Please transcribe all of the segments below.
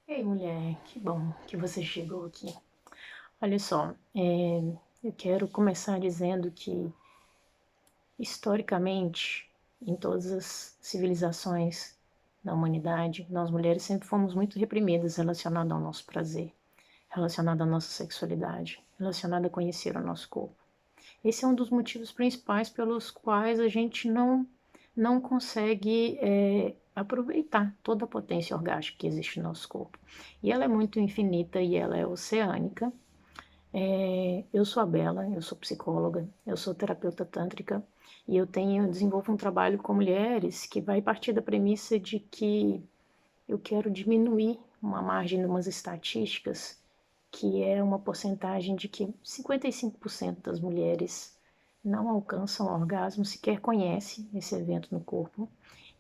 Ei, mulher, que bom que você chegou aqui. Olha só, eu quero começar dizendo que, historicamente, em todas as civilizações da humanidade, nós mulheres sempre fomos muito reprimidas relacionado ao nosso prazer, relacionado à nossa sexualidade, relacionado a conhecer o nosso corpo. Esse é um dos motivos principais pelos quais a gente não consegue aproveitar toda a potência orgástica que existe no nosso corpo. E ela é muito infinita e ela é oceânica. Eu sou a Bela, eu sou psicóloga, eu sou terapeuta tântrica e eu desenvolvo um trabalho com mulheres que vai partir da premissa de que eu quero diminuir uma margem de umas estatísticas que é uma porcentagem de que 55% das mulheres não alcançam o orgasmo, sequer conhece esse evento no corpo,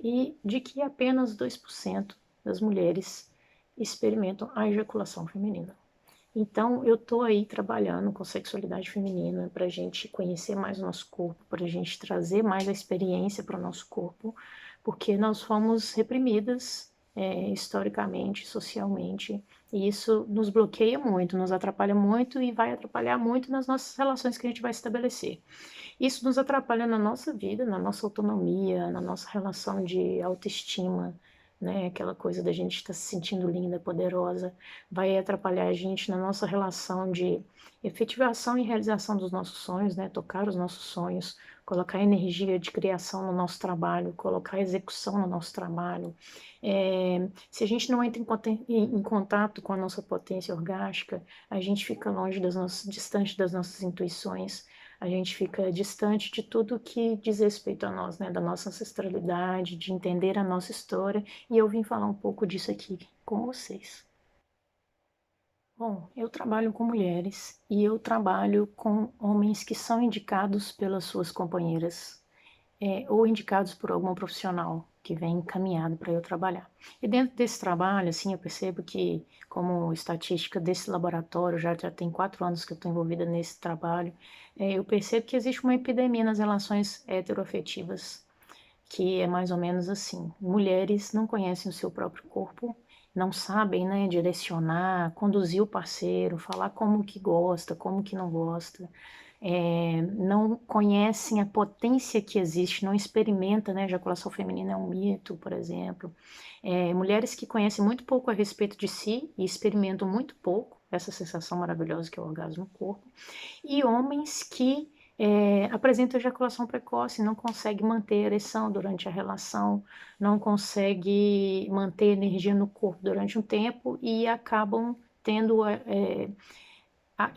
e de que apenas 2% das mulheres experimentam a ejaculação feminina. Então, eu estou aí trabalhando com sexualidade feminina para a gente conhecer mais o nosso corpo, para a gente trazer mais a experiência para o nosso corpo, porque nós fomos reprimidas historicamente, socialmente, e isso nos bloqueia muito, nos atrapalha muito e vai atrapalhar muito nas nossas relações que a gente vai estabelecer. Isso nos atrapalha na nossa vida, na nossa autonomia, na nossa relação de autoestima, né? Aquela coisa da gente estar se sentindo linda, poderosa, vai atrapalhar a gente na nossa relação de efetivação e realização dos nossos sonhos, né? Tocar os nossos sonhos, colocar energia de criação no nosso trabalho, colocar execução no nosso trabalho. Se a gente não entra em contato com a nossa potência orgástica, a gente fica longe distante das nossas intuições, a gente fica distante de tudo que diz respeito a nós, né? Da nossa ancestralidade, de entender a nossa história, e eu vim falar um pouco disso aqui com vocês. Bom, eu trabalho com mulheres e eu trabalho com homens que são indicados pelas suas companheiras, ou indicados por algum profissional que vem encaminhado para eu trabalhar. E dentro desse trabalho, assim, eu percebo que, como estatística desse laboratório, já tem 4 anos que eu estou envolvida nesse trabalho, eu percebo que existe uma epidemia nas relações heteroafetivas, que é mais ou menos assim: mulheres não conhecem o seu próprio corpo, não sabem, né, direcionar, conduzir o parceiro, falar como que gosta, como que não gosta, não conhecem a potência que existe, não experimenta, né, ejaculação feminina é um mito, por exemplo. Mulheres que conhecem muito pouco a respeito de si e experimentam muito pouco essa sensação maravilhosa que é o orgasmo no corpo, e homens que apresentam ejaculação precoce, não conseguem manter a ereção durante a relação, não conseguem manter energia no corpo durante um tempo e acabam tendo,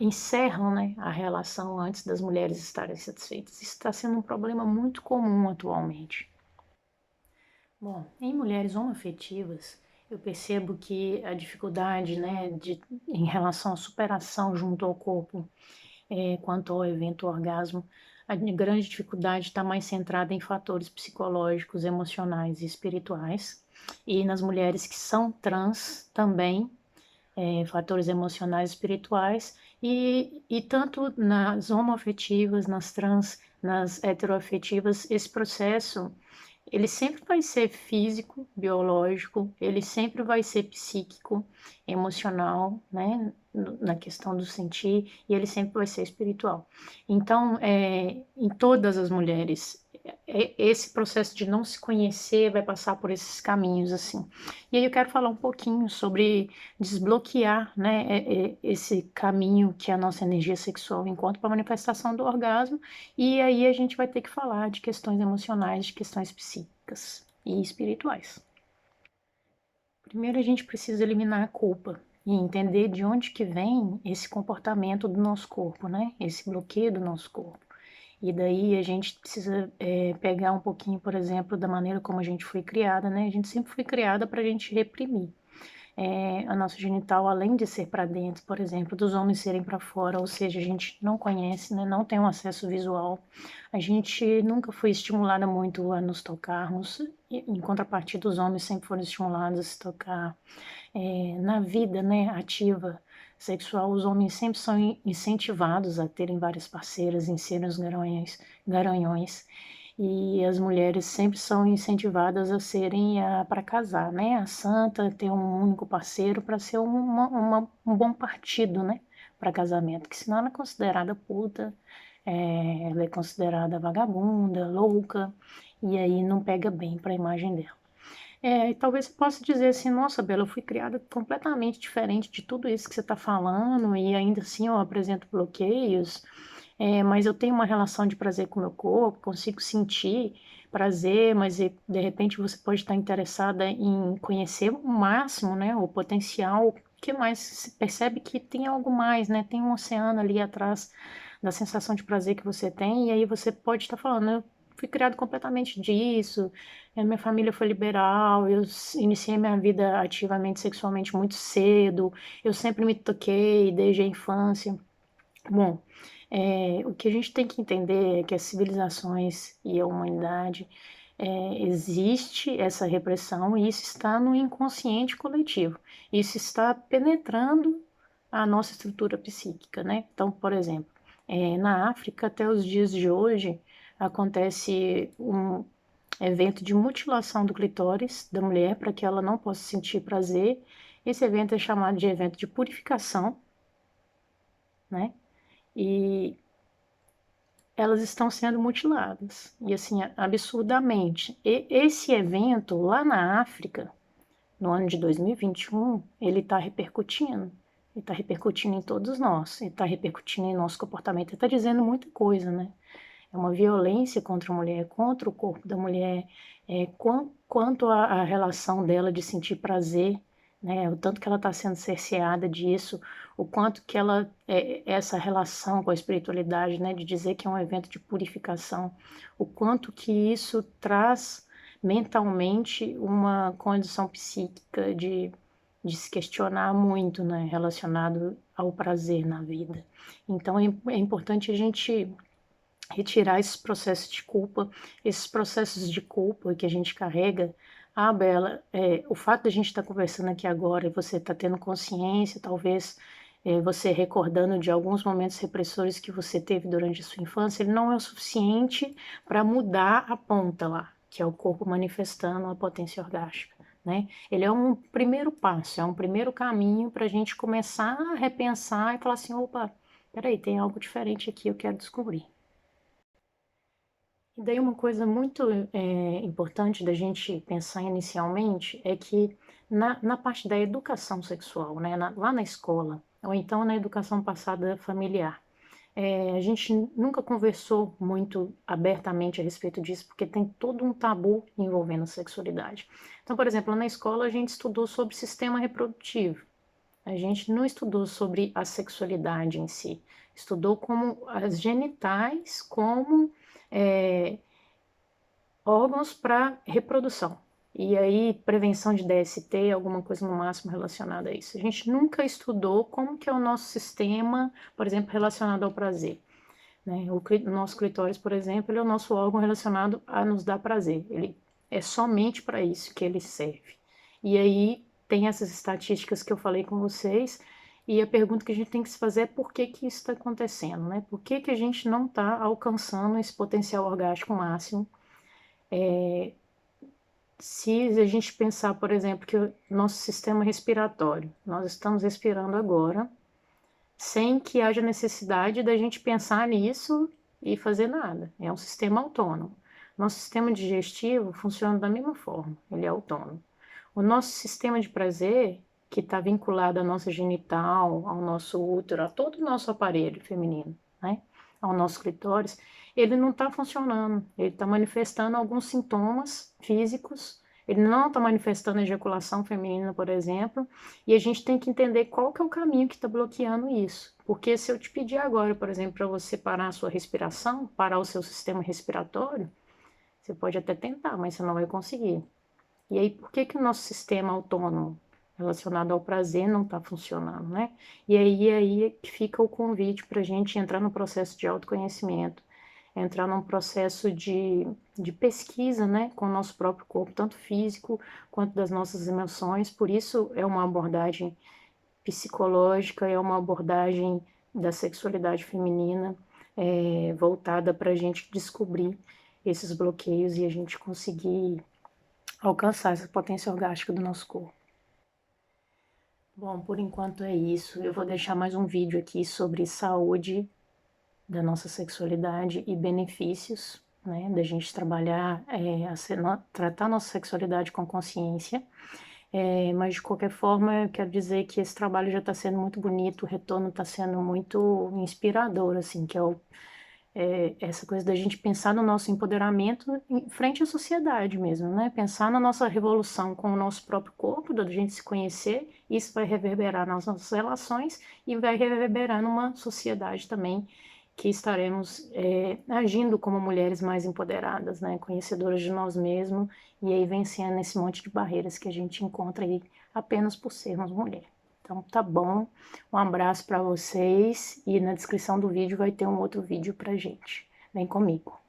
encerram, né, a relação antes das mulheres estarem satisfeitas. Isso está sendo um problema muito comum atualmente. Bom, em mulheres homoafetivas, eu percebo que a dificuldade, né, em relação à superação junto ao corpo, quanto ao evento orgasmo, a grande dificuldade está mais centrada em fatores psicológicos, emocionais e espirituais. E nas mulheres que são trans também, fatores emocionais e espirituais. E tanto nas homoafetivas, nas trans, nas heteroafetivas, esse processo ele sempre vai ser físico, biológico, ele sempre vai ser psíquico, emocional, né, na questão do sentir, e ele sempre vai ser espiritual. Então, em todas as mulheres, esse processo de não se conhecer vai passar por esses caminhos, assim. E aí eu quero falar um pouquinho sobre desbloquear, né, esse caminho que é a nossa energia sexual encontra para a manifestação do orgasmo, e aí a gente vai ter que falar de questões emocionais, de questões psíquicas e espirituais. Primeiro a gente precisa eliminar a culpa e entender de onde que vem esse comportamento do nosso corpo, né? Esse bloqueio do nosso corpo. E daí a gente precisa pegar um pouquinho, por exemplo, da maneira como a gente foi criada, né? A gente sempre foi criada para a gente reprimir. A nossa genital, além de ser para dentro, por exemplo, dos homens serem para fora, ou seja, a gente não conhece, né, não tem um acesso visual, a gente nunca foi estimulada muito a nos tocarmos, em contrapartida, os homens sempre foram estimulados a se tocar. Na vida, né, ativa sexual, os homens sempre são incentivados a terem várias parceiras, em serem os garanhões, garanhões. e as mulheres sempre são incentivadas a serem para casar, né? A santa, ter um único parceiro para ser um bom partido, né? Para casamento, que senão ela é considerada puta, ela é considerada vagabunda, louca, e aí não pega bem para a imagem dela. E talvez você possa dizer assim, nossa, Bela, eu fui criada completamente diferente de tudo isso que você está falando, e ainda assim eu apresento bloqueios, mas eu tenho uma relação de prazer com o meu corpo, consigo sentir prazer, mas de repente você pode estar interessada em conhecer o máximo, né, o potencial, o que mais? Você percebe que tem algo mais, né, tem um oceano ali atrás da sensação de prazer que você tem, e aí você pode estar falando, eu fui criado completamente disso, minha família foi liberal, eu iniciei minha vida ativamente sexualmente muito cedo, eu sempre me toquei desde a infância. Bom, o que a gente tem que entender é que as civilizações e a humanidade, existe essa repressão e isso está no inconsciente coletivo. Isso está penetrando a nossa estrutura psíquica, né? Então, por exemplo, na África, até os dias de hoje, acontece um evento de mutilação do clitóris da mulher para que ela não possa sentir prazer. Esse evento é chamado de evento de purificação, né? E elas estão sendo mutiladas, e assim, absurdamente. E esse evento lá na África, no ano de 2021, ele está repercutindo em todos nós, ele está repercutindo em nosso comportamento, ele está dizendo muita coisa, né? É uma violência contra a mulher, contra o corpo da mulher, quanto à relação dela de sentir prazer, né? O tanto que ela está sendo cerceada disso, o quanto que ela essa relação com a espiritualidade, né? De dizer que é um evento de purificação, o quanto que isso traz mentalmente uma condição psíquica de se questionar muito, né? Relacionado ao prazer na vida. Então é importante a gente retirar esses processos de culpa que a gente carrega. Ah, Bela, o fato de a gente estar conversando aqui agora e você estar tendo consciência, talvez você recordando de alguns momentos repressores que você teve durante a sua infância, ele não é o suficiente para mudar a ponta lá, que é o corpo manifestando a potência orgástica, né? Ele é um primeiro passo, é um primeiro caminho para a gente começar a repensar e falar assim, opa, peraí, tem algo diferente aqui, eu quero descobrir. E daí uma coisa muito importante da gente pensar inicialmente é que na parte da educação sexual, né, lá na escola, ou então na educação passada familiar, a gente nunca conversou muito abertamente a respeito disso, porque tem todo um tabu envolvendo a sexualidade. Então, por exemplo, na escola a gente estudou sobre sistema reprodutivo, a gente não estudou sobre a sexualidade em si, estudou como as genitais, como é, órgãos para reprodução. E aí, prevenção de DST, alguma coisa no máximo relacionada a isso. A gente nunca estudou como que é o nosso sistema, por exemplo, relacionado ao prazer. Né? O nosso clitóris, por exemplo, ele é o nosso órgão relacionado a nos dar prazer. Ele é somente para isso que ele serve. E aí tem essas estatísticas que eu falei com vocês, e a pergunta que a gente tem que se fazer é por que que isso está acontecendo, né? Por que que a gente não está alcançando esse potencial orgástico máximo? Se a gente pensar, por exemplo, que o nosso sistema respiratório, nós estamos respirando agora, sem que haja necessidade da gente pensar nisso e fazer nada. É um sistema autônomo. Nosso sistema digestivo funciona da mesma forma, ele é autônomo. O nosso sistema de prazer, que está vinculado à nossa genital, ao nosso útero, a todo o nosso aparelho feminino, né? Ao nosso clitóris, ele não está funcionando, ele está manifestando alguns sintomas físicos, ele não está manifestando ejaculação feminina, por exemplo, e a gente tem que entender qual que é o caminho que está bloqueando isso. Porque se eu te pedir agora, por exemplo, para você parar a sua respiração, parar o seu sistema respiratório, você pode até tentar, mas você não vai conseguir. E aí, por que que o nosso sistema autônomo relacionado ao prazer não está funcionando, né? E aí é que fica o convite para a gente entrar no processo de autoconhecimento, entrar num processo de pesquisa, né, com o nosso próprio corpo, tanto físico quanto das nossas emoções. Por isso é uma abordagem psicológica, é uma abordagem da sexualidade feminina voltada para a gente descobrir esses bloqueios e a gente conseguir alcançar essa potência orgástica do nosso corpo. Bom, por enquanto é isso. Eu vou deixar mais um vídeo aqui sobre saúde da nossa sexualidade e benefícios, né, da gente trabalhar, tratar nossa sexualidade com consciência. Mas de qualquer forma, eu quero dizer que esse trabalho já está sendo muito bonito, o retorno está sendo muito inspirador, assim, que essa coisa da gente pensar no nosso empoderamento em frente à sociedade mesmo, né? Pensar na nossa revolução com o nosso próprio corpo, da gente se conhecer, isso vai reverberar nas nossas relações e vai reverberar numa sociedade também que estaremos agindo como mulheres mais empoderadas, né? Conhecedoras de nós mesmos e aí vencendo esse monte de barreiras que a gente encontra aí apenas por sermos mulher. Então tá bom, um abraço para vocês e na descrição do vídeo vai ter um outro vídeo pra gente. Vem comigo.